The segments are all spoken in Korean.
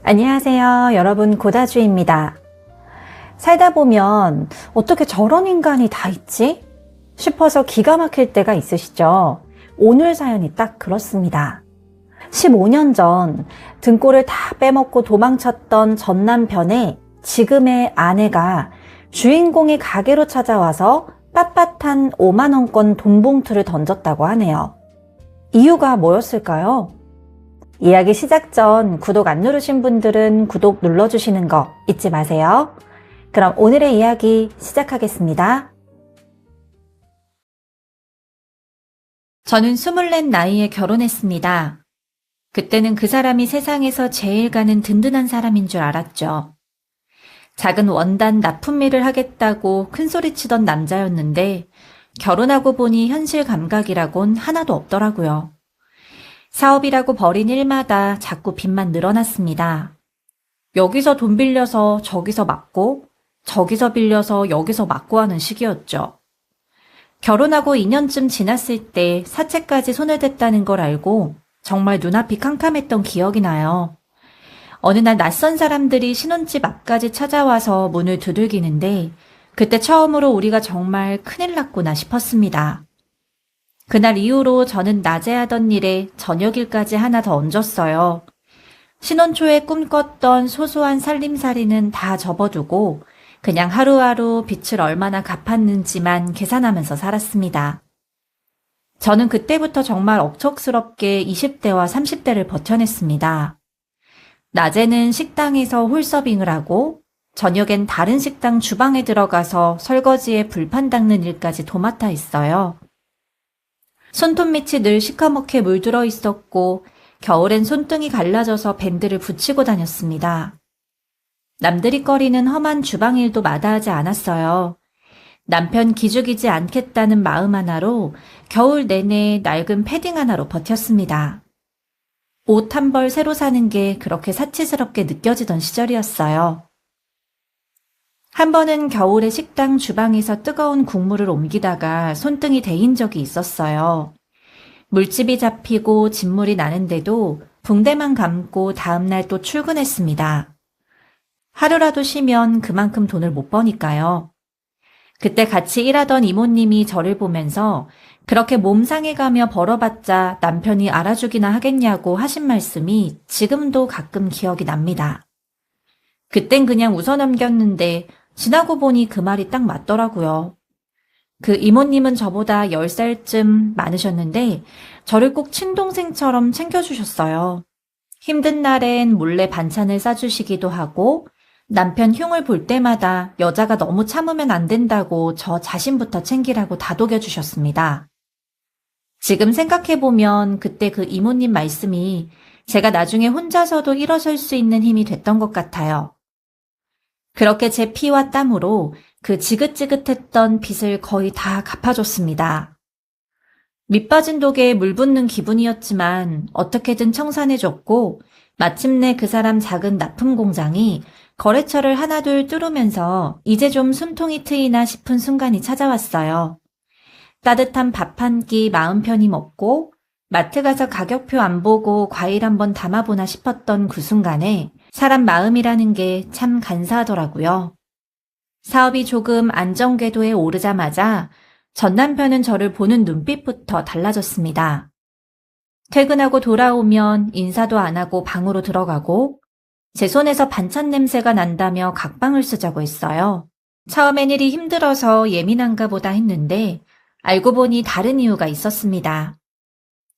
안녕하세요. 여러분 고다주입니다. 살다 보면 어떻게 저런 인간이 다 있지? 싶어서 기가 막힐 때가 있으시죠? 오늘 사연이 딱 그렇습니다. 15년 전 등골을 다 빼먹고 도망쳤던 전 남편의 지금의 아내가 주인공의 가게로 찾아와서 빳빳한 5만원권 돈 봉투를 던졌다고 하네요. 이유가 뭐였을까요? 이야기 시작 전 구독 안 누르신 분들은 구독 눌러주시는 거 잊지 마세요. 그럼 오늘의 이야기 시작하겠습니다. 저는 24 나이에 결혼했습니다. 그때는 그 사람이 세상에서 제일 가는 든든한 사람인 줄 알았죠. 작은 원단 납품 일을 하겠다고 큰소리치던 남자였는데 결혼하고 보니 현실 감각이라곤 하나도 없더라고요. 사업이라고 벌인 일마다 자꾸 빚만 늘어났습니다. 여기서 돈 빌려서 저기서 막고 저기서 빌려서 여기서 막고 하는 시기였죠. 결혼하고 2년쯤 지났을 때 사채까지 손을 댔다는 걸 알고 정말 눈앞이 캄캄했던 기억이 나요. 어느 날 낯선 사람들이 신혼집 앞까지 찾아와서 문을 두들기는데 그때 처음으로 우리가 정말 큰일 났구나 싶었습니다. 그날 이후로 저는 낮에 하던 일에 저녁 일까지 하나 더 얹었어요. 신혼 초에 꿈꿨던 소소한 살림살이는 다 접어두고 그냥 하루하루 빚을 얼마나 갚았는지만 계산하면서 살았습니다. 저는 그때부터 정말 억척스럽게 20대와 30대를 버텨냈습니다. 낮에는 식당에서 홀서빙을 하고 저녁엔 다른 식당 주방에 들어가서 설거지에 불판 닦는 일까지 도맡아 있어요. 손톱 밑이 늘 시커멓게 물들어 있었고 겨울엔 손등이 갈라져서 밴드를 붙이고 다녔습니다. 남들이 꺼리는 험한 주방 일도 마다하지 않았어요. 남편 기죽이지 않겠다는 마음 하나로 겨울 내내 낡은 패딩 하나로 버텼습니다. 옷 한 벌 새로 사는 게 그렇게 사치스럽게 느껴지던 시절이었어요. 한 번은 겨울에 식당 주방에서 뜨거운 국물을 옮기다가 손등이 데인 적이 있었어요. 물집이 잡히고 진물이 나는데도 붕대만 감고 다음날 또 출근했습니다. 하루라도 쉬면 그만큼 돈을 못 버니까요. 그때 같이 일하던 이모님이 저를 보면서 그렇게 몸 상해가며 벌어봤자 남편이 알아주기나 하겠냐고 하신 말씀이 지금도 가끔 기억이 납니다. 그땐 그냥 웃어넘겼는데 지나고 보니 그 말이 딱 맞더라고요. 그 이모님은 저보다 10살쯤 많으셨는데 저를 꼭 친동생처럼 챙겨주셨어요. 힘든 날엔 몰래 반찬을 싸주시기도 하고 남편 흉을 볼 때마다 여자가 너무 참으면 안 된다고 저 자신부터 챙기라고 다독여주셨습니다. 지금 생각해보면 그때 그 이모님 말씀이 제가 나중에 혼자서도 일어설 수 있는 힘이 됐던 것 같아요. 그렇게 제 피와 땀으로 그 지긋지긋했던 빚을 거의 다 갚아줬습니다. 밑빠진 독에 물 붓는 기분이었지만 어떻게든 청산해줬고 마침내 그 사람 작은 납품 공장이 거래처를 하나둘 뚫으면서 이제 좀 숨통이 트이나 싶은 순간이 찾아왔어요. 따뜻한 밥 한 끼 마음 편히 먹고 마트 가서 가격표 안 보고 과일 한번 담아보나 싶었던 그 순간에 사람 마음이라는 게 참 간사하더라고요. 사업이 조금 안정궤도에 오르자마자 전 남편은 저를 보는 눈빛부터 달라졌습니다. 퇴근하고 돌아오면 인사도 안 하고 방으로 들어가고 제 손에서 반찬 냄새가 난다며 각방을 쓰자고 했어요. 처음엔 일이 힘들어서 예민한가 보다 했는데 알고 보니 다른 이유가 있었습니다.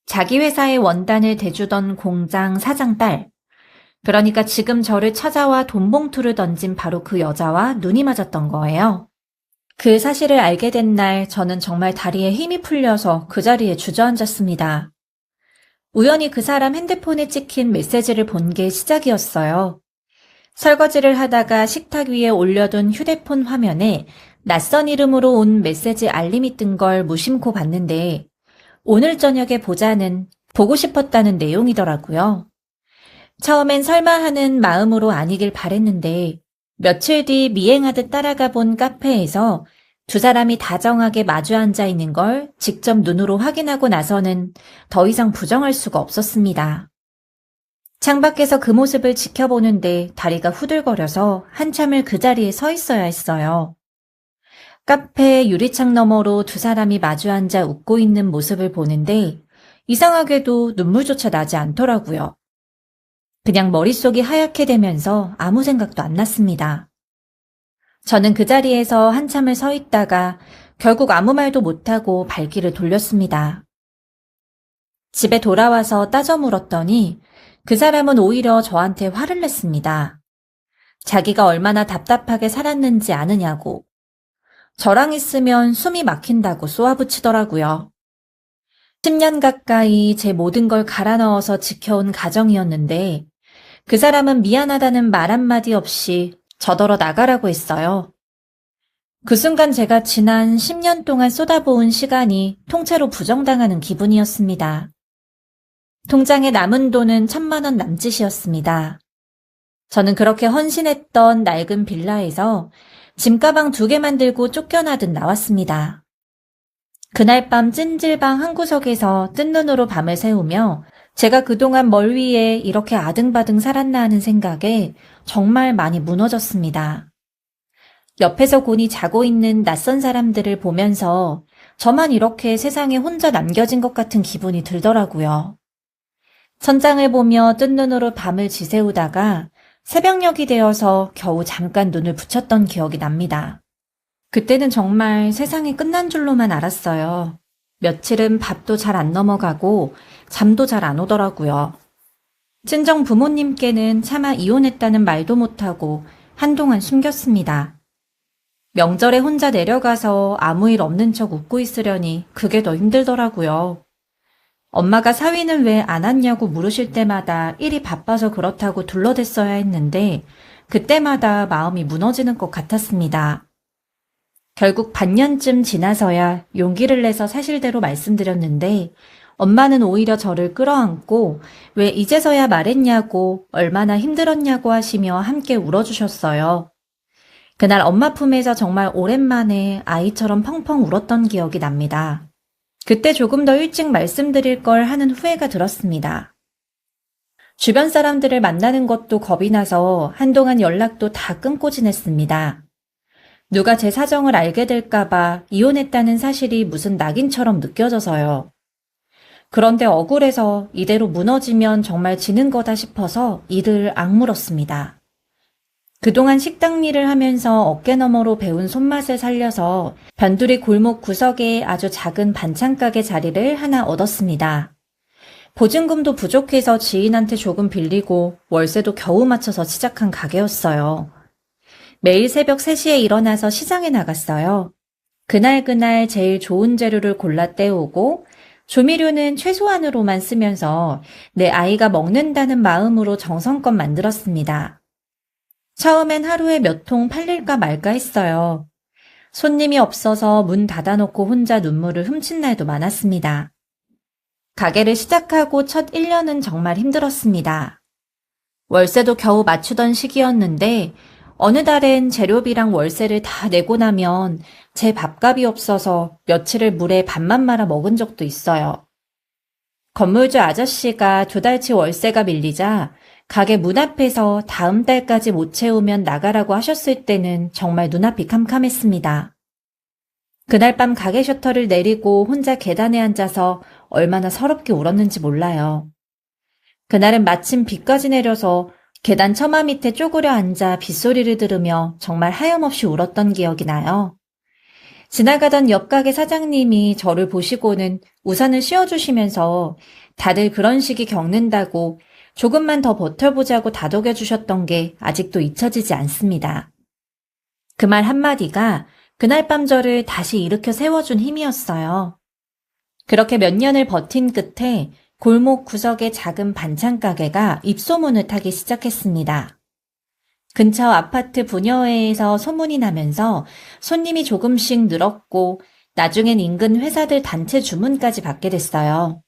자기 회사의 원단을 대주던 공장 사장 딸, 그러니까 지금 저를 찾아와 돈 봉투를 던진 바로 그 여자와 눈이 맞았던 거예요. 그 사실을 알게 된 날 저는 정말 다리에 힘이 풀려서 그 자리에 주저앉았습니다. 우연히 그 사람 핸드폰에 찍힌 메시지를 본 게 시작이었어요. 설거지를 하다가 식탁 위에 올려둔 휴대폰 화면에 낯선 이름으로 온 메시지 알림이 뜬 걸 무심코 봤는데 오늘 저녁에 보자는 보고 싶었다는 내용이더라고요. 처음엔 설마 하는 마음으로 아니길 바랬는데 며칠 뒤 미행하듯 따라가 본 카페에서 두 사람이 다정하게 마주 앉아 있는 걸 직접 눈으로 확인하고 나서는 더 이상 부정할 수가 없었습니다. 창밖에서 그 모습을 지켜보는데 다리가 후들거려서 한참을 그 자리에 서 있어야 했어요. 카페 유리창 너머로 두 사람이 마주 앉아 웃고 있는 모습을 보는데 이상하게도 눈물조차 나지 않더라고요. 그냥 머릿속이 하얗게 되면서 아무 생각도 안 났습니다. 저는 그 자리에서 한참을 서 있다가 결국 아무 말도 못하고 발길을 돌렸습니다. 집에 돌아와서 따져 물었더니 그 사람은 오히려 저한테 화를 냈습니다. 자기가 얼마나 답답하게 살았는지 아느냐고. 저랑 있으면 숨이 막힌다고 쏘아붙이더라고요. 10년 가까이 제 모든 걸 갈아 넣어서 지켜온 가정이었는데 그 사람은 미안하다는 말 한마디 없이 저더러 나가라고 했어요. 그 순간 제가 지난 10년 동안 쏟아부은 시간이 통째로 부정당하는 기분이었습니다. 통장에 남은 돈은 1,000만 원 남짓이었습니다. 저는 그렇게 헌신했던 낡은 빌라에서 짐가방 2개만 들고 쫓겨나듯 나왔습니다. 그날 밤 찜질방 한 구석에서 뜬 눈으로 밤을 새우며 제가 그동안 뭘 위해 이렇게 아등바등 살았나 하는 생각에 정말 많이 무너졌습니다. 옆에서 곤히 자고 있는 낯선 사람들을 보면서 저만 이렇게 세상에 혼자 남겨진 것 같은 기분이 들더라고요. 천장을 보며 뜬 눈으로 밤을 지새우다가 새벽녘이 되어서 겨우 잠깐 눈을 붙였던 기억이 납니다. 그때는 정말 세상이 끝난 줄로만 알았어요. 며칠은 밥도 잘 안 넘어가고 잠도 잘 안 오더라고요. 친정 부모님께는 차마 이혼했다는 말도 못하고 한동안 숨겼습니다. 명절에 혼자 내려가서 아무 일 없는 척 웃고 있으려니 그게 더 힘들더라고요. 엄마가 사위는 왜 안 왔냐고 물으실 때마다 일이 바빠서 그렇다고 둘러댔어야 했는데 그때마다 마음이 무너지는 것 같았습니다. 결국 반년쯤 지나서야 용기를 내서 사실대로 말씀드렸는데 엄마는 오히려 저를 끌어안고 왜 이제서야 말했냐고 얼마나 힘들었냐고 하시며 함께 울어주셨어요. 그날 엄마 품에서 정말 오랜만에 아이처럼 펑펑 울었던 기억이 납니다. 그때 조금 더 일찍 말씀드릴 걸 하는 후회가 들었습니다. 주변 사람들을 만나는 것도 겁이 나서 한동안 연락도 다 끊고 지냈습니다. 누가 제 사정을 알게 될까봐 이혼했다는 사실이 무슨 낙인처럼 느껴져서요. 그런데 억울해서 이대로 무너지면 정말 지는 거다 싶어서 이를 악물었습니다. 그동안 식당 일을 하면서 어깨너머로 배운 손맛을 살려서 변두리 골목 구석에 아주 작은 반찬가게 자리를 하나 얻었습니다. 보증금도 부족해서 지인한테 조금 빌리고 월세도 겨우 맞춰서 시작한 가게였어요. 매일 새벽 3시에 일어나서 시장에 나갔어요. 그날 제일 좋은 재료를 골라 떼오고 조미료는 최소한으로만 쓰면서 내 아이가 먹는다는 마음으로 정성껏 만들었습니다. 처음엔 하루에 몇 통 팔릴까 말까 했어요. 손님이 없어서 문 닫아놓고 혼자 눈물을 훔친 날도 많았습니다. 가게를 시작하고 첫 1년은 정말 힘들었습니다. 월세도 겨우 맞추던 시기였는데 어느 달엔 재료비랑 월세를 다 내고 나면 제 밥값이 없어서 며칠을 물에 밥만 말아 먹은 적도 있어요. 건물주 아저씨가 2달치 월세가 밀리자 가게 문 앞에서 다음 달까지 못 채우면 나가라고 하셨을 때는 정말 눈앞이 캄캄했습니다. 그날 밤 가게 셔터를 내리고 혼자 계단에 앉아서 얼마나 서럽게 울었는지 몰라요. 그날은 마침 비까지 내려서 계단 처마 밑에 쪼그려 앉아 빗소리를 들으며 정말 하염없이 울었던 기억이 나요. 지나가던 옆 가게 사장님이 저를 보시고는 우산을 씌워주시면서 다들 그런 시기 겪는다고 조금만 더 버텨보자고 다독여 주셨던 게 아직도 잊혀지지 않습니다. 그 말 한마디가 그날 밤 저를 다시 일으켜 세워준 힘이었어요. 그렇게 몇 년을 버틴 끝에 골목 구석의 작은 반찬 가게가 입소문을 타기 시작했습니다. 근처 아파트 분여회에서 소문이 나면서 손님이 조금씩 늘었고 나중엔 인근 회사들 단체 주문까지 받게 됐어요.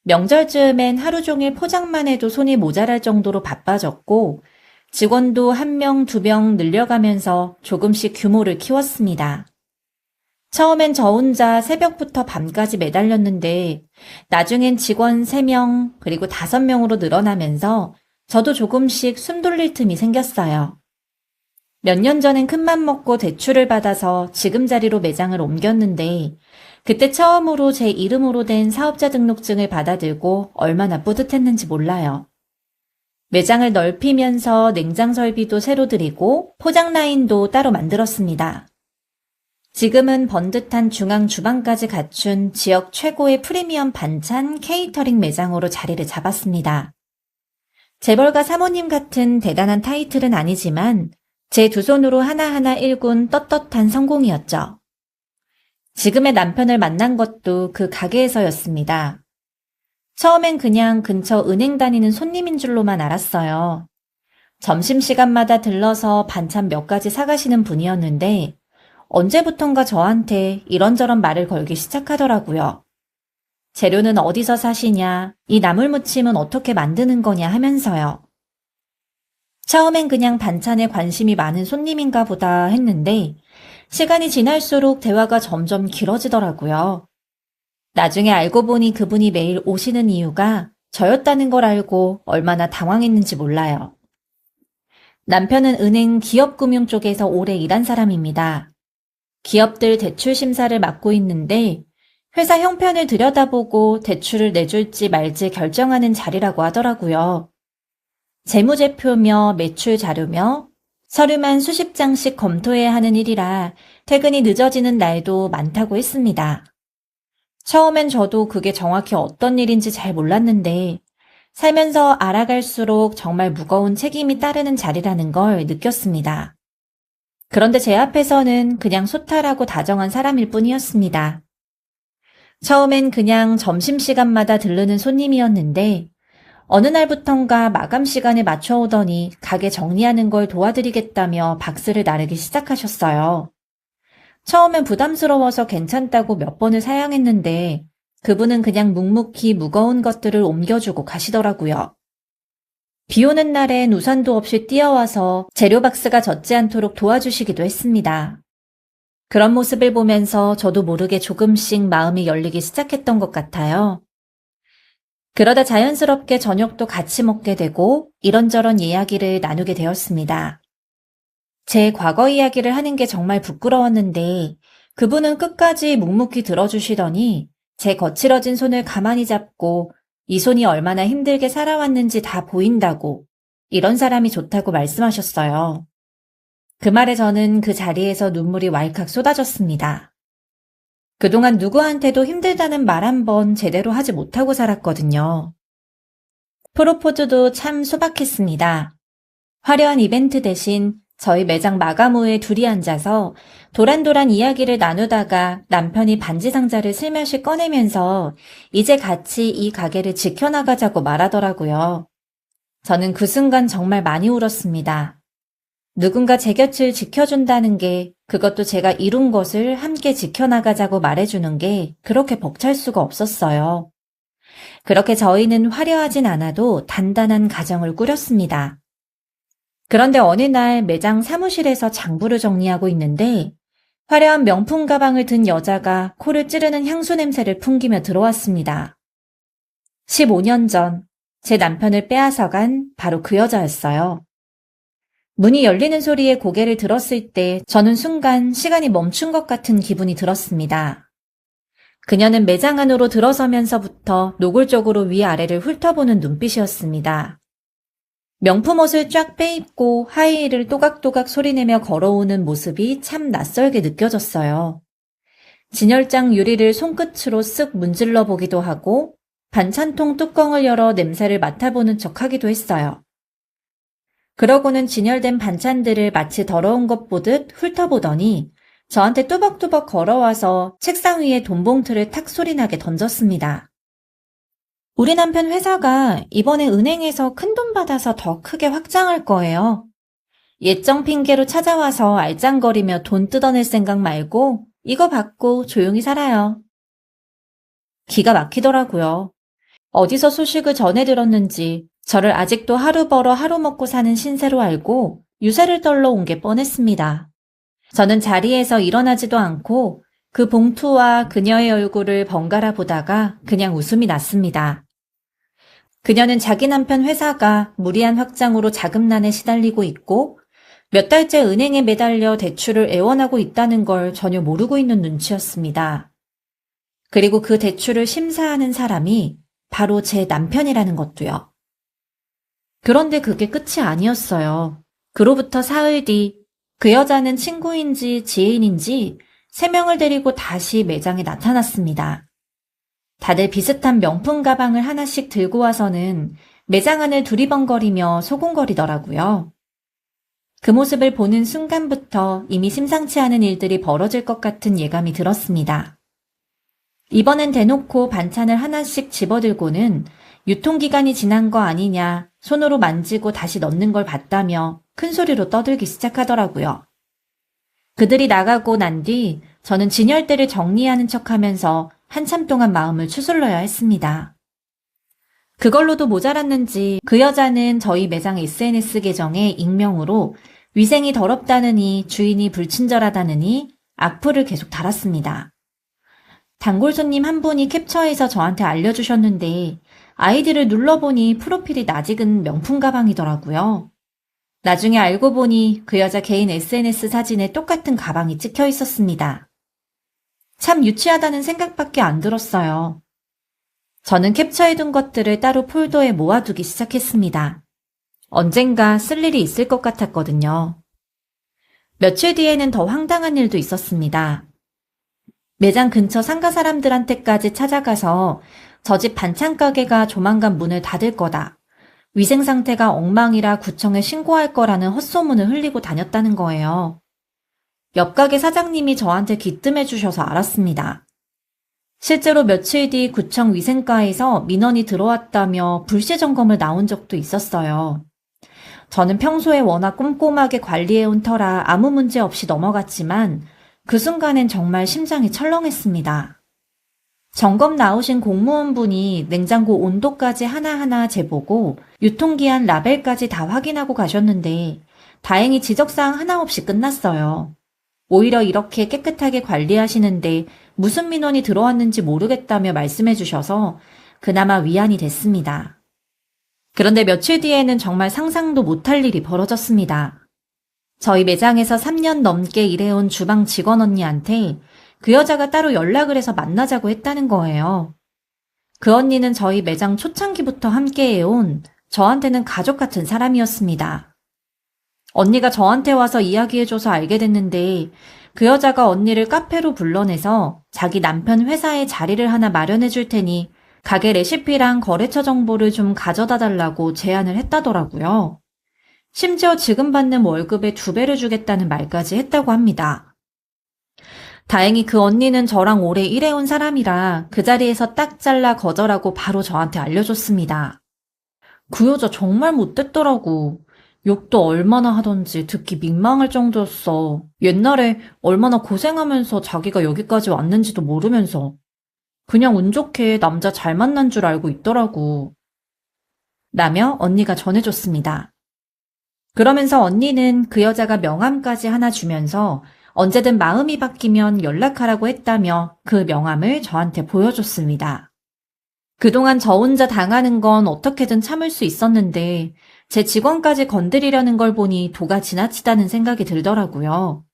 명절쯤엔 하루 종일 포장만 해도 손이 모자랄 정도로 바빠졌고 직원도 1명, 2명 늘려가면서 조금씩 규모를 키웠습니다. 처음엔 저 혼자 새벽부터 밤까지 매달렸는데 나중엔 직원 3명 그리고 5명으로 늘어나면서 저도 조금씩 숨 돌릴 틈이 생겼어요. 몇 년 전엔 큰맘 먹고 대출을 받아서 지금 자리로 매장을 옮겼는데 그때 처음으로 제 이름으로 된 사업자 등록증을 받아들고 얼마나 뿌듯했는지 몰라요. 매장을 넓히면서 냉장 설비도 새로 들이고 포장 라인도 따로 만들었습니다. 지금은 번듯한 중앙 주방까지 갖춘 지역 최고의 프리미엄 반찬 케이터링 매장으로 자리를 잡았습니다. 재벌가 사모님 같은 대단한 타이틀은 아니지만 제 두 손으로 하나하나 일군 떳떳한 성공이었죠. 지금의 남편을 만난 것도 그 가게에서였습니다. 처음엔 그냥 근처 은행 다니는 손님인 줄로만 알았어요. 점심시간마다 들러서 반찬 몇 가지 사가시는 분이었는데 언제부턴가 저한테 이런저런 말을 걸기 시작하더라고요. 재료는 어디서 사시냐, 이 나물무침은 어떻게 만드는 거냐 하면서요. 처음엔 그냥 반찬에 관심이 많은 손님인가 보다 했는데 시간이 지날수록 대화가 점점 길어지더라고요. 나중에 알고 보니 그분이 매일 오시는 이유가 저였다는 걸 알고 얼마나 당황했는지 몰라요. 남편은 은행 기업금융 쪽에서 오래 일한 사람입니다. 기업들 대출 심사를 맡고 있는데 회사 형편을 들여다보고 대출을 내줄지 말지 결정하는 자리라고 하더라고요. 재무제표며 매출 자료며 서류만 수십 장씩 검토해야 하는 일이라 퇴근이 늦어지는 날도 많다고 했습니다. 처음엔 저도 그게 정확히 어떤 일인지 잘 몰랐는데 살면서 알아갈수록 정말 무거운 책임이 따르는 자리라는 걸 느꼈습니다. 그런데 제 앞에서는 그냥 소탈하고 다정한 사람일 뿐이었습니다. 처음엔 그냥 점심시간마다 들르는 손님이었는데 어느 날부턴가 마감 시간에 맞춰오더니 가게 정리하는 걸 도와드리겠다며 박스를 나르기 시작하셨어요. 처음엔 부담스러워서 괜찮다고 몇 번을 사양했는데 그분은 그냥 묵묵히 무거운 것들을 옮겨주고 가시더라고요. 비 오는 날엔 우산도 없이 뛰어와서 재료 박스가 젖지 않도록 도와주시기도 했습니다. 그런 모습을 보면서 저도 모르게 조금씩 마음이 열리기 시작했던 것 같아요. 그러다 자연스럽게 저녁도 같이 먹게 되고 이런저런 이야기를 나누게 되었습니다. 제 과거 이야기를 하는 게 정말 부끄러웠는데 그분은 끝까지 묵묵히 들어주시더니 제 거칠어진 손을 가만히 잡고 이 손이 얼마나 힘들게 살아왔는지 다 보인다고, 이런 사람이 좋다고 말씀하셨어요. 그 말에 저는 그 자리에서 눈물이 왈칵 쏟아졌습니다. 그동안 누구한테도 힘들다는 말 한 번 제대로 하지 못하고 살았거든요. 프로포즈도 참 소박했습니다. 화려한 이벤트 대신 저희 매장 마감 후에 둘이 앉아서 도란도란 이야기를 나누다가 남편이 반지 상자를 슬며시 꺼내면서 이제 같이 이 가게를 지켜나가자고 말하더라고요. 저는 그 순간 정말 많이 울었습니다. 누군가 제 곁을 지켜준다는 게, 그것도 제가 이룬 것을 함께 지켜나가자고 말해주는 게 그렇게 벅찰 수가 없었어요. 그렇게 저희는 화려하진 않아도 단단한 가정을 꾸렸습니다. 그런데 어느 날 매장 사무실에서 장부를 정리하고 있는데 화려한 명품 가방을 든 여자가 코를 찌르는 향수 냄새를 풍기며 들어왔습니다. 15년 전 제 남편을 빼앗아간 바로 그 여자였어요. 문이 열리는 소리에 고개를 들었을 때 저는 순간 시간이 멈춘 것 같은 기분이 들었습니다. 그녀는 매장 안으로 들어서면서부터 노골적으로 위아래를 훑어보는 눈빛이었습니다. 명품 옷을 쫙 빼입고 하이힐을 또각또각 소리내며 걸어오는 모습이 참 낯설게 느껴졌어요. 진열장 유리를 손끝으로 쓱 문질러 보기도 하고 반찬통 뚜껑을 열어 냄새를 맡아보는 척 하기도 했어요. 그러고는 진열된 반찬들을 마치 더러운 것 보듯 훑어보더니 저한테 뚜벅뚜벅 걸어와서 책상 위에 돈봉투를 탁 소리나게 던졌습니다. 우리 남편 회사가 이번에 은행에서 큰돈 받아서 더 크게 확장할 거예요. 예정 핑계로 찾아와서 알짱거리며 돈 뜯어낼 생각 말고 이거 받고 조용히 살아요. 기가 막히더라고요. 어디서 소식을 전해 들었는지 저를 아직도 하루 벌어 하루 먹고 사는 신세로 알고 유세를 떨러 온 게 뻔했습니다. 저는 자리에서 일어나지도 않고 그 봉투와 그녀의 얼굴을 번갈아 보다가 그냥 웃음이 났습니다. 그녀는 자기 남편 회사가 무리한 확장으로 자금난에 시달리고 있고 몇 달째 은행에 매달려 대출을 애원하고 있다는 걸 전혀 모르고 있는 눈치였습니다. 그리고 그 대출을 심사하는 사람이 바로 제 남편이라는 것도요. 그런데 그게 끝이 아니었어요. 그로부터 사흘 뒤 그 여자는 친구인지 지인인지 3명을 데리고 다시 매장에 나타났습니다. 다들 비슷한 명품 가방을 하나씩 들고 와서는 매장 안을 두리번거리며 소곤거리더라고요. 그 모습을 보는 순간부터 이미 심상치 않은 일들이 벌어질 것 같은 예감이 들었습니다. 이번엔 대놓고 반찬을 하나씩 집어들고는 유통기간이 지난 거 아니냐, 손으로 만지고 다시 넣는 걸 봤다며 큰 소리로 떠들기 시작하더라고요. 그들이 나가고 난 뒤 저는 진열대를 정리하는 척하면서 한참 동안 마음을 추스러야 했습니다. 그걸로도 모자랐는지 그 여자는 저희 매장 SNS 계정에 익명으로 위생이 더럽다느니 주인이 불친절하다느니 악플을 계속 달았습니다. 단골 손님 한 분이 캡처해서 저한테 알려주셨는데 아이디를 눌러보니 프로필이 낯익은 명품 가방이더라고요. 나중에 알고 보니 그 여자 개인 SNS 사진에 똑같은 가방이 찍혀 있었습니다. 참 유치하다는 생각밖에 안 들었어요. 저는 캡처해둔 것들을 따로 폴더에 모아두기 시작했습니다. 언젠가 쓸 일이 있을 것 같았거든요. 며칠 뒤에는 더 황당한 일도 있었습니다. 매장 근처 상가 사람들한테까지 찾아가서 저 집 반찬 가게가 조만간 문을 닫을 거다. 위생 상태가 엉망이라 구청에 신고할 거라는 헛소문을 흘리고 다녔다는 거예요. 옆 가게 사장님이 저한테 귀뜸해 주셔서 알았습니다. 실제로 며칠 뒤 구청 위생과에서 민원이 들어왔다며 불시 점검을 나온 적도 있었어요. 저는 평소에 워낙 꼼꼼하게 관리해온 터라 아무 문제 없이 넘어갔지만 그 순간엔 정말 심장이 철렁했습니다. 점검 나오신 공무원분이 냉장고 온도까지 하나하나 재보고 유통기한 라벨까지 다 확인하고 가셨는데 다행히 지적사항 하나 없이 끝났어요. 오히려 이렇게 깨끗하게 관리하시는데 무슨 민원이 들어왔는지 모르겠다며 말씀해 주셔서 그나마 위안이 됐습니다. 그런데 며칠 뒤에는 정말 상상도 못할 일이 벌어졌습니다. 저희 매장에서 3년 넘게 일해온 주방 직원 언니한테 그 여자가 따로 연락을 해서 만나자고 했다는 거예요. 그 언니는 저희 매장 초창기부터 함께 해온 저한테는 가족 같은 사람이었습니다. 언니가 저한테 와서 이야기해줘서 알게 됐는데 그 여자가 언니를 카페로 불러내서 자기 남편 회사에 자리를 하나 마련해 줄 테니 가게 레시피랑 거래처 정보를 좀 가져다 달라고 제안을 했다더라고요. 심지어 지금 받는 월급의 2배를 주겠다는 말까지 했다고 합니다. 다행히 그 언니는 저랑 오래 일해온 사람이라 그 자리에서 딱 잘라 거절하고 바로 저한테 알려줬습니다. 그 여자 정말 못됐더라고. 욕도 얼마나 하던지 듣기 민망할 정도였어. 옛날에 얼마나 고생하면서 자기가 여기까지 왔는지도 모르면서. 그냥 운 좋게 남자 잘 만난 줄 알고 있더라고. 라며 언니가 전해줬습니다. 그러면서 언니는 그 여자가 명함까지 하나 주면서 언제든 마음이 바뀌면 연락하라고 했다며 그 명함을 저한테 보여줬습니다. 그동안 저 혼자 당하는 건 어떻게든 참을 수 있었는데 제 직원까지 건드리려는 걸 보니 도가 지나치다는 생각이 들더라고요.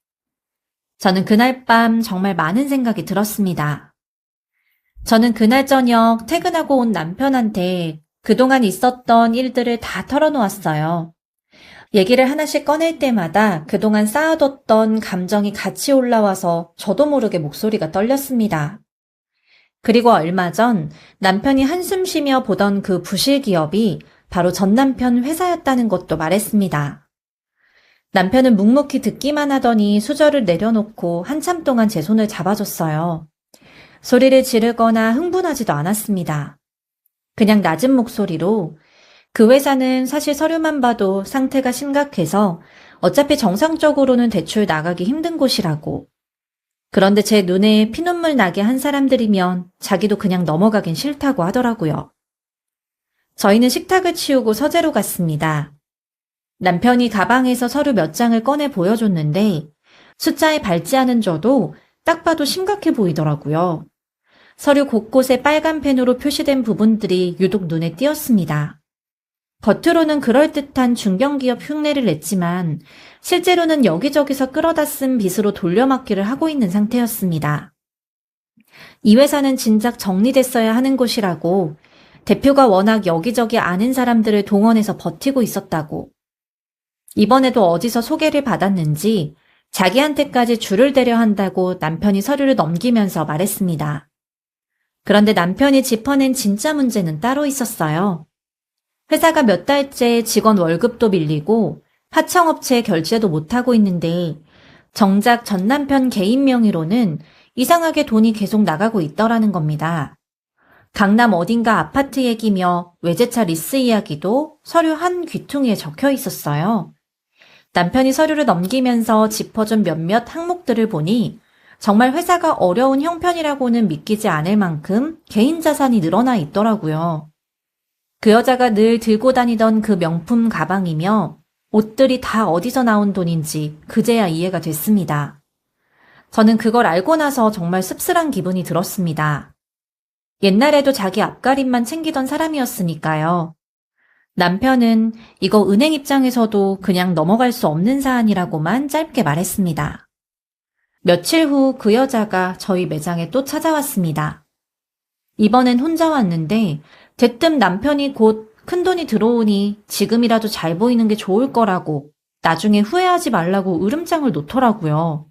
저는 그날 밤 정말 많은 생각이 들었습니다. 저는 그날 저녁 퇴근하고 온 남편한테 그동안 있었던 일들을 다 털어놓았어요. 얘기를 하나씩 꺼낼 때마다 그동안 쌓아뒀던 감정이 같이 올라와서 저도 모르게 목소리가 떨렸습니다. 그리고 얼마 전 남편이 한숨 쉬며 보던 그 부실 기업이 바로 전 남편 회사였다는 것도 말했습니다. 남편은 묵묵히 듣기만 하더니 수저를 내려놓고 한참 동안 제 손을 잡아줬어요. 소리를 지르거나 흥분하지도 않았습니다. 그냥 낮은 목소리로 그 회사는 사실 서류만 봐도 상태가 심각해서 어차피 정상적으로는 대출 나가기 힘든 곳이라고. 그런데 제 눈에 피눈물 나게 한 사람들이면 자기도 그냥 넘어가긴 싫다고 하더라고요. 저희는 식탁을 치우고 서재로 갔습니다. 남편이 가방에서 서류 몇 장을 꺼내 보여줬는데 숫자에 밟지 않은 저도 딱 봐도 심각해 보이더라고요. 서류 곳곳에 빨간 펜으로 표시된 부분들이 유독 눈에 띄었습니다. 겉으로는 그럴듯한 중견기업 흉내를 냈지만 실제로는 여기저기서 끌어다 쓴 빚으로 돌려막기를 하고 있는 상태였습니다. 이 회사는 진작 정리됐어야 하는 곳이라고, 대표가 워낙 여기저기 아는 사람들을 동원해서 버티고 있었다고, 이번에도 어디서 소개를 받았는지 자기한테까지 줄을 대려 한다고 남편이 서류를 넘기면서 말했습니다. 그런데 남편이 짚어낸 진짜 문제는 따로 있었어요. 회사가 몇 달째 직원 월급도 밀리고 하청업체 결제도 못하고 있는데 정작 전 남편 개인 명의로는 이상하게 돈이 계속 나가고 있더라는 겁니다. 강남 어딘가 아파트 얘기며 외제차 리스 이야기도 서류 한 귀퉁이에 적혀 있었어요. 남편이 서류를 넘기면서 짚어준 몇몇 항목들을 보니 정말 회사가 어려운 형편이라고는 믿기지 않을 만큼 개인 자산이 늘어나 있더라고요. 그 여자가 늘 들고 다니던 그 명품 가방이며 옷들이 다 어디서 나온 돈인지 그제야 이해가 됐습니다. 저는 그걸 알고 나서 정말 씁쓸한 기분이 들었습니다. 옛날에도 자기 앞가림만 챙기던 사람이었으니까요. 남편은 이거 은행 입장에서도 그냥 넘어갈 수 없는 사안이라고만 짧게 말했습니다. 며칠 후 그 여자가 저희 매장에 또 찾아왔습니다. 이번엔 혼자 왔는데 대뜸 남편이 곧 큰돈이 들어오니 지금이라도 잘 보이는 게 좋을 거라고, 나중에 후회하지 말라고 으름장을 놓더라고요.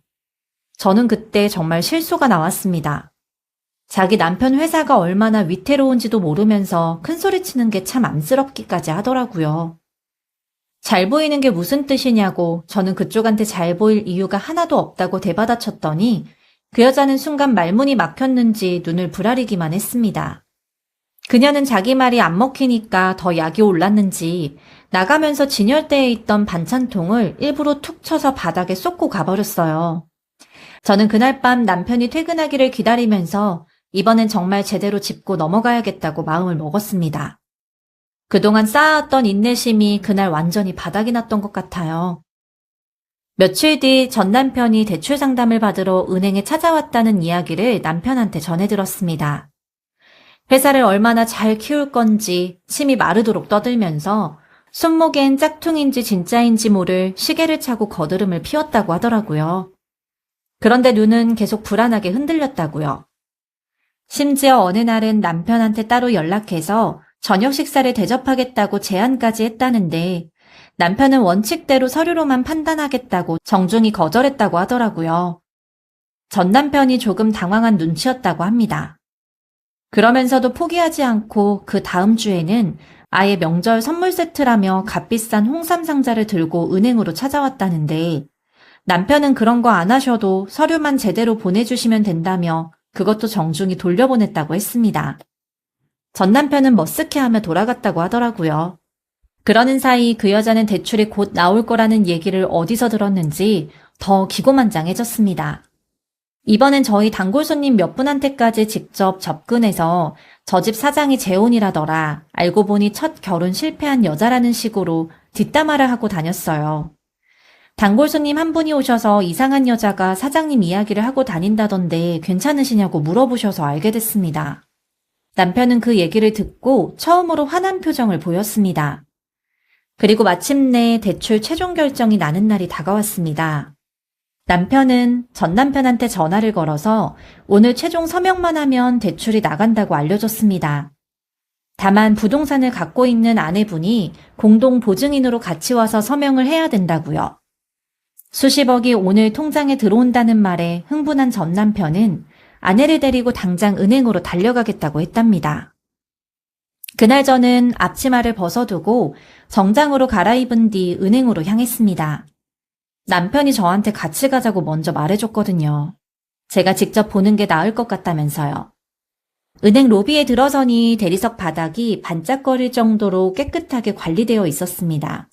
저는 그때 정말 실소가 나왔습니다. 자기 남편 회사가 얼마나 위태로운지도 모르면서 큰소리치는 게 참 안쓰럽기까지 하더라고요. 잘 보이는 게 무슨 뜻이냐고 저는 그쪽한테 잘 보일 이유가 하나도 없다고 대받아쳤더니 그 여자는 순간 말문이 막혔는지 눈을 부라리기만 했습니다. 그녀는 자기 말이 안 먹히니까 더 약이 올랐는지 나가면서 진열대에 있던 반찬통을 일부러 툭 쳐서 바닥에 쏟고 가버렸어요. 저는 그날 밤 남편이 퇴근하기를 기다리면서 이번엔 정말 제대로 짚고 넘어가야겠다고 마음을 먹었습니다. 그동안 쌓아왔던 인내심이 그날 완전히 바닥이 났던 것 같아요. 며칠 뒤 전 남편이 대출 상담을 받으러 은행에 찾아왔다는 이야기를 남편한테 전해들었습니다. 회사를 얼마나 잘 키울 건지 침이 마르도록 떠들면서 손목엔 짝퉁인지 진짜인지 모를 시계를 차고 거드름을 피웠다고 하더라고요. 그런데 눈은 계속 불안하게 흔들렸다고요. 심지어 어느 날은 남편한테 따로 연락해서 저녁 식사를 대접하겠다고 제안까지 했다는데 남편은 원칙대로 서류로만 판단하겠다고 정중히 거절했다고 하더라고요. 전 남편이 조금 당황한 눈치였다고 합니다. 그러면서도 포기하지 않고 그 다음 주에는 아예 명절 선물 세트라며 값비싼 홍삼 상자를 들고 은행으로 찾아왔다는데 남편은 그런 거 안 하셔도 서류만 제대로 보내주시면 된다며 그것도 정중히 돌려보냈다고 했습니다. 전 남편은 머쓱해하며 돌아갔다고 하더라고요. 그러는 사이 그 여자는 대출이 곧 나올 거라는 얘기를 어디서 들었는지 더 기고만장해졌습니다. 이번엔 저희 단골 손님 몇 분한테까지 직접 접근해서 저 집 사장이 재혼이라더라, 알고 보니 첫 결혼 실패한 여자라는 식으로 뒷담화를 하고 다녔어요. 단골 손님 한 분이 오셔서 이상한 여자가 사장님 이야기를 하고 다닌다던데 괜찮으시냐고 물어보셔서 알게 됐습니다. 남편은 그 얘기를 듣고 처음으로 화난 표정을 보였습니다. 그리고 마침내 대출 최종 결정이 나는 날이 다가왔습니다. 남편은 전 남편한테 전화를 걸어서 오늘 최종 서명만 하면 대출이 나간다고 알려줬습니다. 다만 부동산을 갖고 있는 아내분이 공동 보증인으로 같이 와서 서명을 해야 된다고요. 수십억이 오늘 통장에 들어온다는 말에 흥분한 전 남편은 아내를 데리고 당장 은행으로 달려가겠다고 했답니다. 그날 저는 앞치마를 벗어두고 정장으로 갈아입은 뒤 은행으로 향했습니다. 남편이 저한테 같이 가자고 먼저 말해줬거든요. 제가 직접 보는 게 나을 것 같다면서요. 은행 로비에 들어서니 대리석 바닥이 반짝거릴 정도로 깨끗하게 관리되어 있었습니다.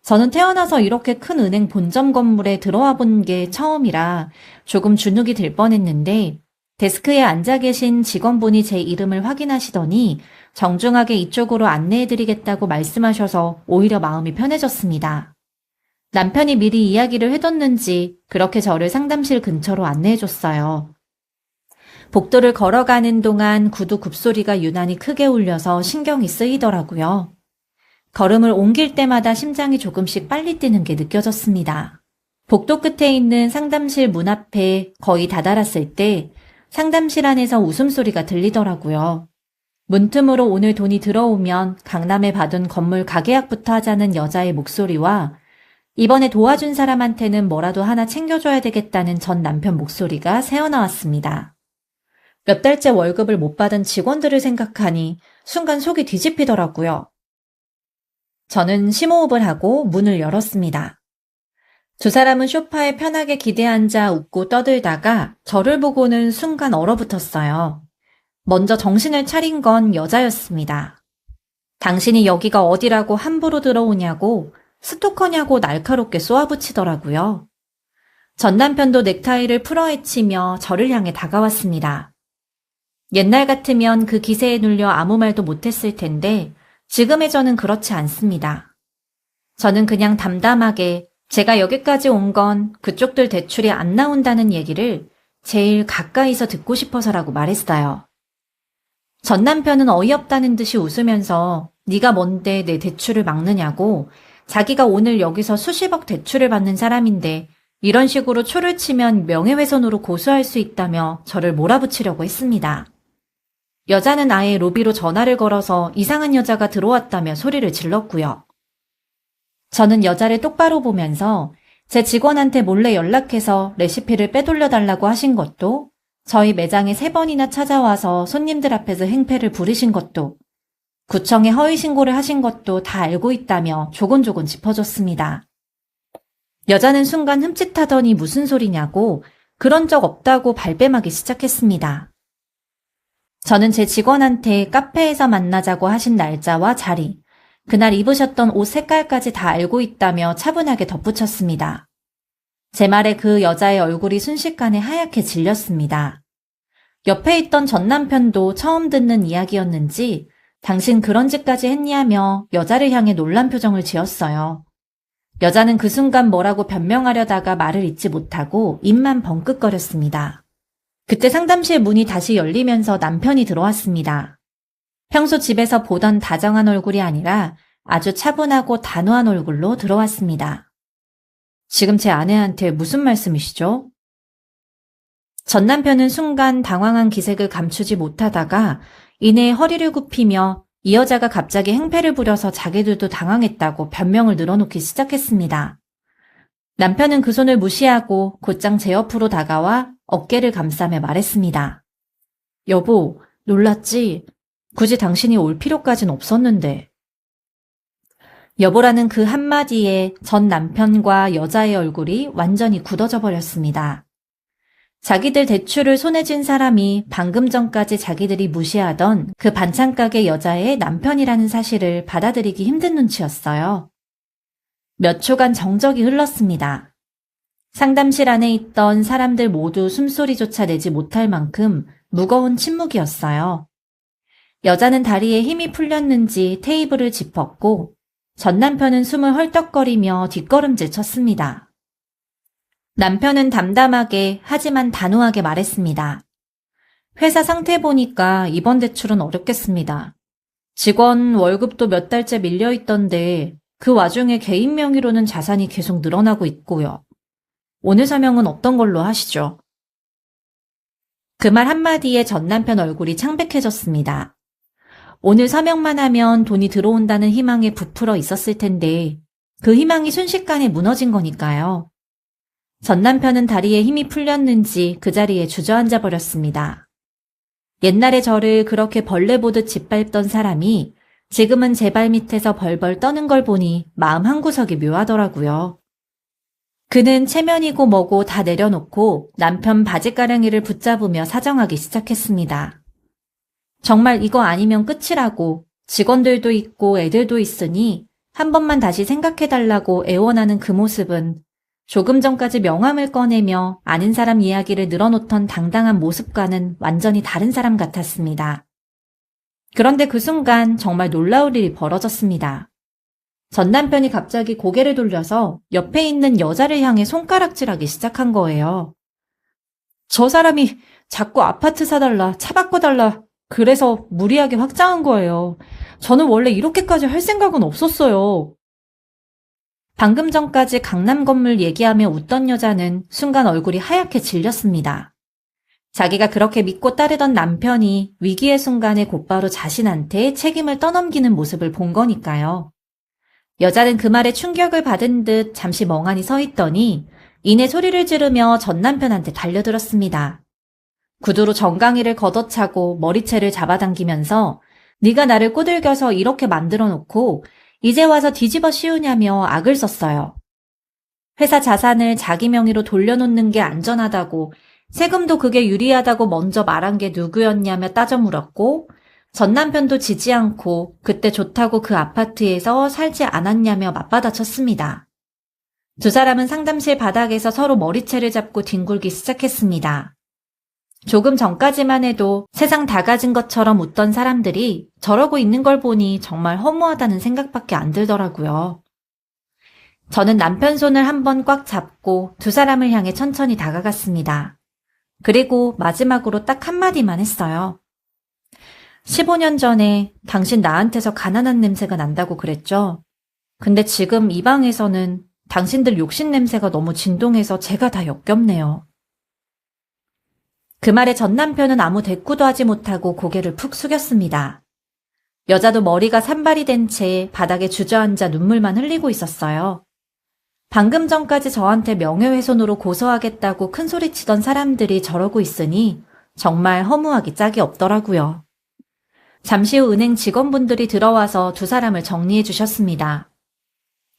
저는 태어나서 이렇게 큰 은행 본점 건물에 들어와 본 게 처음이라 조금 주눅이 들 뻔했는데 데스크에 앉아 계신 직원분이 제 이름을 확인하시더니 정중하게 이쪽으로 안내해드리겠다고 말씀하셔서 오히려 마음이 편해졌습니다. 남편이 미리 이야기를 해뒀는지 그렇게 저를 상담실 근처로 안내해줬어요. 복도를 걸어가는 동안 구두 굽소리가 유난히 크게 울려서 신경이 쓰이더라고요. 걸음을 옮길 때마다 심장이 조금씩 빨리 뛰는 게 느껴졌습니다. 복도 끝에 있는 상담실 문 앞에 거의 다다랐을 때 상담실 안에서 웃음소리가 들리더라고요. 문틈으로 오늘 돈이 들어오면 강남에 받은 건물 가계약부터 하자는 여자의 목소리와 이번에 도와준 사람한테는 뭐라도 하나 챙겨줘야 되겠다는 전 남편 목소리가 새어나왔습니다. 몇 달째 월급을 못 받은 직원들을 생각하니 순간 속이 뒤집히더라고요. 저는 심호흡을 하고 문을 열었습니다. 두 사람은 소파에 편하게 기대앉아 웃고 떠들다가 저를 보고는 순간 얼어붙었어요. 먼저 정신을 차린 건 여자였습니다. 당신이 여기가 어디라고 함부로 들어오냐고 스토커냐고 날카롭게 쏘아붙이더라고요. 전 남편도 넥타이를 풀어헤치며 저를 향해 다가왔습니다. 옛날 같으면 그 기세에 눌려 아무 말도 못했을 텐데 지금의 저는 그렇지 않습니다. 저는 그냥 담담하게 제가 여기까지 온 건 그쪽들 대출이 안 나온다는 얘기를 제일 가까이서 듣고 싶어서라고 말했어요. 전 남편은 어이없다는 듯이 웃으면서 네가 뭔데 내 대출을 막느냐고 자기가 오늘 여기서 수십억 대출을 받는 사람인데 이런 식으로 초를 치면 명예훼손으로 고소할 수 있다며 저를 몰아붙이려고 했습니다. 여자는 아예 로비로 전화를 걸어서 이상한 여자가 들어왔다며 소리를 질렀고요. 저는 여자를 똑바로 보면서 제 직원한테 몰래 연락해서 레시피를 빼돌려달라고 하신 것도 저희 매장에 3번이나 찾아와서 손님들 앞에서 행패를 부리신 것도 구청에 허위 신고를 하신 것도 다 알고 있다며 조곤조곤 짚어줬습니다. 여자는 순간 흠칫하더니 무슨 소리냐고 그런 적 없다고 발뺌하기 시작했습니다. 저는 제 직원한테 카페에서 만나자고 하신 날짜와 자리, 그날 입으셨던 옷 색깔까지 다 알고 있다며 차분하게 덧붙였습니다. 제 말에 그 여자의 얼굴이 순식간에 하얗게 질렸습니다. 옆에 있던 전 남편도 처음 듣는 이야기였는지 당신 그런 짓까지 했냐며 여자를 향해 놀란 표정을 지었어요. 여자는 그 순간 뭐라고 변명하려다가 말을 잇지 못하고 입만 벙긋거렸습니다. 그때 상담실 문이 다시 열리면서 남편이 들어왔습니다. 평소 집에서 보던 다정한 얼굴이 아니라 아주 차분하고 단호한 얼굴로 들어왔습니다. 지금 제 아내한테 무슨 말씀이시죠? 전 남편은 순간 당황한 기색을 감추지 못하다가 이내 허리를 굽히며 이 여자가 갑자기 행패를 부려서 자기들도 당황했다고 변명을 늘어놓기 시작했습니다. 남편은 그 손을 무시하고 곧장 제 옆으로 다가와 어깨를 감싸며 말했습니다. 여보, 놀랐지? 굳이 당신이 올 필요까진 없었는데. 여보라는 그 한마디에 전 남편과 여자의 얼굴이 완전히 굳어져 버렸습니다. 자기들 대출을 손에 쥔 사람이 방금 전까지 자기들이 무시하던 그 반찬가게 여자의 남편이라는 사실을 받아들이기 힘든 눈치였어요. 몇 초간 정적이 흘렀습니다. 상담실 안에 있던 사람들 모두 숨소리조차 내지 못할 만큼 무거운 침묵이었어요. 여자는 다리에 힘이 풀렸는지 테이블을 짚었고 전 남편은 숨을 헐떡거리며 뒷걸음질 쳤습니다. 남편은 담담하게 하지만 단호하게 말했습니다. 회사 상태 보니까 이번 대출은 어렵겠습니다. 직원 월급도 몇 달째 밀려있던데 그 와중에 개인 명의로는 자산이 계속 늘어나고 있고요. 오늘 서명은 어떤 걸로 하시죠? 그 말 한마디에 전 남편 얼굴이 창백해졌습니다. 오늘 서명만 하면 돈이 들어온다는 희망에 부풀어 있었을 텐데 그 희망이 순식간에 무너진 거니까요. 전 남편은 다리에 힘이 풀렸는지 그 자리에 주저앉아 버렸습니다. 옛날에 저를 그렇게 벌레 보듯 짓밟던 사람이 지금은 제 발 밑에서 벌벌 떠는 걸 보니 마음 한구석이 묘하더라고요. 그는 체면이고 뭐고 다 내려놓고 남편 바지가랑이를 붙잡으며 사정하기 시작했습니다. 정말 이거 아니면 끝이라고 직원들도 있고 애들도 있으니 한 번만 다시 생각해달라고 애원하는 그 모습은 조금 전까지 명함을 꺼내며 아는 사람 이야기를 늘어놓던 당당한 모습과는 완전히 다른 사람 같았습니다. 그런데 그 순간 정말 놀라울 일이 벌어졌습니다. 전 남편이 갑자기 고개를 돌려서 옆에 있는 여자를 향해 손가락질하기 시작한 거예요. 저 사람이 자꾸 아파트 사달라, 차 바꿔달라, 그래서 무리하게 확장한 거예요. 저는 원래 이렇게까지 할 생각은 없었어요. 방금 전까지 강남 건물 얘기하며 웃던 여자는 순간 얼굴이 하얗게 질렸습니다. 자기가 그렇게 믿고 따르던 남편이 위기의 순간에 곧바로 자신한테 책임을 떠넘기는 모습을 본 거니까요. 여자는 그 말에 충격을 받은 듯 잠시 멍하니 서 있더니 이내 소리를 지르며 전 남편한테 달려들었습니다. 구두로 정강이를 걷어차고 머리채를 잡아당기면서 네가 나를 꼬들겨서 이렇게 만들어 놓고 이제 와서 뒤집어 씌우냐며 악을 썼어요. 회사 자산을 자기 명의로 돌려놓는 게 안전하다고, 세금도 그게 유리하다고 먼저 말한 게 누구였냐며 따져 물었고, 전 남편도 지지 않고 그때 좋다고 그 아파트에서 살지 않았냐며 맞받아쳤습니다. 두 사람은 상담실 바닥에서 서로 머리채를 잡고 뒹굴기 시작했습니다. 조금 전까지만 해도 세상 다 가진 것처럼 웃던 사람들이 저러고 있는 걸 보니 정말 허무하다는 생각밖에 안 들더라고요. 저는 남편 손을 한번 꽉 잡고 두 사람을 향해 천천히 다가갔습니다. 그리고 마지막으로 딱 한마디만 했어요. 15년 전에 당신 나한테서 가난한 냄새가 난다고 그랬죠? 근데 지금 이 방에서는 당신들 욕심 냄새가 너무 진동해서 제가 다 역겹네요. 그 말에 전 남편은 아무 대꾸도 하지 못하고 고개를 푹 숙였습니다. 여자도 머리가 산발이 된 채 바닥에 주저앉아 눈물만 흘리고 있었어요. 방금 전까지 저한테 명예훼손으로 고소하겠다고 큰소리치던 사람들이 저러고 있으니 정말 허무하기 짝이 없더라고요. 잠시 후 은행 직원분들이 들어와서 두 사람을 정리해 주셨습니다.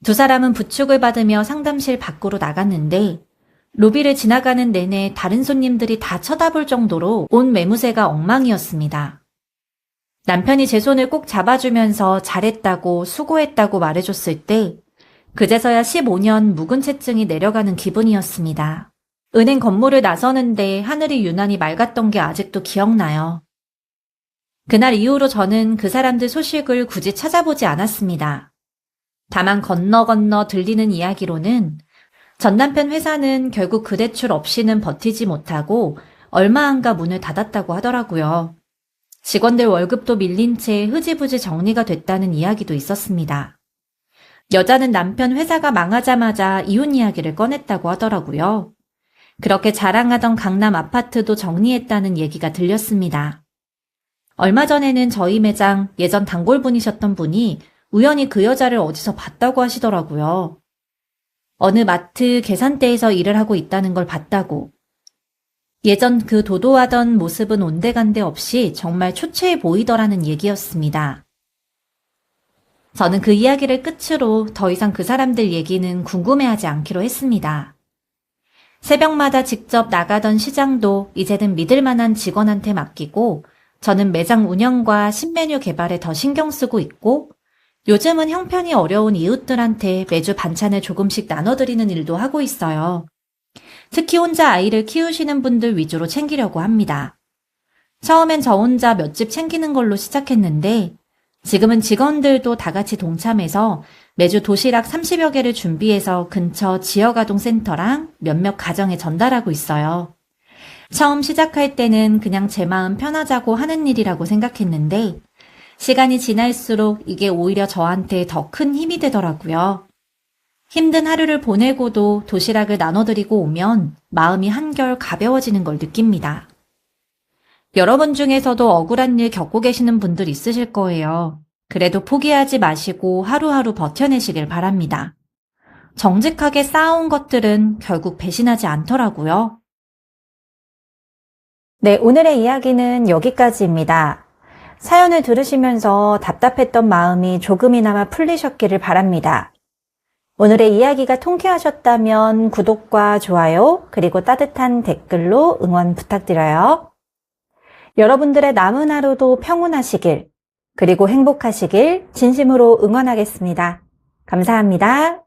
두 사람은 부축을 받으며 상담실 밖으로 나갔는데 로비를 지나가는 내내 다른 손님들이 다 쳐다볼 정도로 온 매무새가 엉망이었습니다. 남편이 제 손을 꼭 잡아주면서 잘했다고 수고했다고 말해줬을 때 그제서야 15년 묵은 채증이 내려가는 기분이었습니다. 은행 건물을 나서는데 하늘이 유난히 맑았던 게 아직도 기억나요. 그날 이후로 저는 그 사람들 소식을 굳이 찾아보지 않았습니다. 다만 건너 들리는 이야기로는 전 남편 회사는 결국 그 대출 없이는 버티지 못하고 얼마 안가 문을 닫았다고 하더라고요. 직원들 월급도 밀린 채 흐지부지 정리가 됐다는 이야기도 있었습니다. 여자는 남편 회사가 망하자마자 이혼 이야기를 꺼냈다고 하더라고요. 그렇게 자랑하던 강남 아파트도 정리했다는 얘기가 들렸습니다. 얼마 전에는 저희 매장 예전 단골분이셨던 분이 우연히 그 여자를 어디서 봤다고 하시더라고요. 어느 마트 계산대에서 일을 하고 있다는 걸 봤다고. 예전 그 도도하던 모습은 온데간데 없이 정말 초췌해 보이더라는 얘기였습니다. 저는 그 이야기를 끝으로 더 이상 그 사람들 얘기는 궁금해하지 않기로 했습니다. 새벽마다 직접 나가던 시장도 이제는 믿을 만한 직원한테 맡기고 저는 매장 운영과 신메뉴 개발에 더 신경 쓰고 있고 요즘은 형편이 어려운 이웃들한테 매주 반찬을 조금씩 나눠드리는 일도 하고 있어요. 특히 혼자 아이를 키우시는 분들 위주로 챙기려고 합니다. 처음엔 저 혼자 몇 집 챙기는 걸로 시작했는데 지금은 직원들도 다 같이 동참해서 매주 도시락 30여 개를 준비해서 근처 지역아동센터랑 몇몇 가정에 전달하고 있어요. 처음 시작할 때는 그냥 제 마음 편하자고 하는 일이라고 생각했는데 시간이 지날수록 이게 오히려 저한테 더 큰 힘이 되더라고요. 힘든 하루를 보내고도 도시락을 나눠드리고 오면 마음이 한결 가벼워지는 걸 느낍니다. 여러분 중에서도 억울한 일 겪고 계시는 분들 있으실 거예요. 그래도 포기하지 마시고 하루하루 버텨내시길 바랍니다. 정직하게 쌓아온 것들은 결국 배신하지 않더라고요. 네, 오늘의 이야기는 여기까지입니다. 사연을 들으시면서 답답했던 마음이 조금이나마 풀리셨기를 바랍니다. 오늘의 이야기가 통쾌하셨다면 구독과 좋아요 그리고 따뜻한 댓글로 응원 부탁드려요. 여러분들의 남은 하루도 평온하시길 그리고 행복하시길 진심으로 응원하겠습니다. 감사합니다.